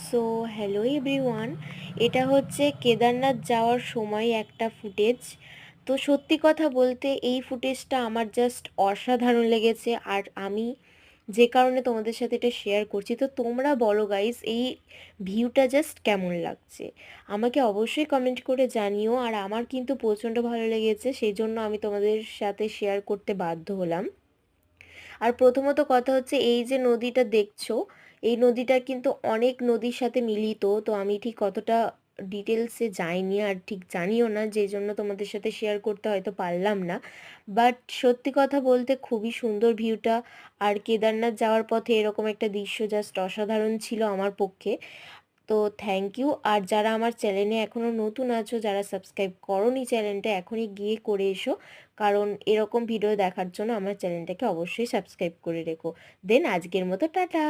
So hello everyone, এটা হচ্ছে কেদারনাথ যাওয়ার সময় একটা ফুটেজ। তো সত্যি কথা বলতে এই ফুটেজটা আমার জাস্ট অসাধারণ লেগেছে, আর আমি যে কারণে তোমাদের সাথে এটা শেয়ার করছি। তো তোমরা বলো গাইস, এই ভিউটা জাস্ট কেমন লাগছে আমাকে অবশ্যই কমেন্ট করে জানিও। আর আমার কিন্তু প্রচণ্ড ভালো লেগেছে, সেই জন্য আমি তোমাদের সাথে শেয়ার করতে বাধ্য হলাম। আর প্রথমত কথা হচ্ছে, এই যে নদীটা দেখছো, এই নদীটা কিন্তু অনেক নদীর সাথে মিলিত। তো আমি ঠিক কতটা ডিটেলসে যাইনি আর ঠিক জানিও না, যেই জন্য তোমাদের সাথে শেয়ার করতে হয়তো পারলাম না। বাট সত্যি কথা বলতে খুবই সুন্দর ভিউটা। আর কেদারনাথ যাওয়ার পথে এরকম একটা দৃশ্য জাস্ট অসাধারণ ছিল আমার পক্ষে। তো থ্যাংক ইউ। আর যারা আমার চ্যানেলে এখনও নতুন আছো, যারা সাবস্ক্রাইব করোনি চ্যানেলটা, এখনই গিয়ে করে এসো। কারণ এরকম ভিডিও দেখার জন্য আমার চ্যানেলটাকে অবশ্যই সাবস্ক্রাইব করে রেখো। দেন আজকের মতো টাটা।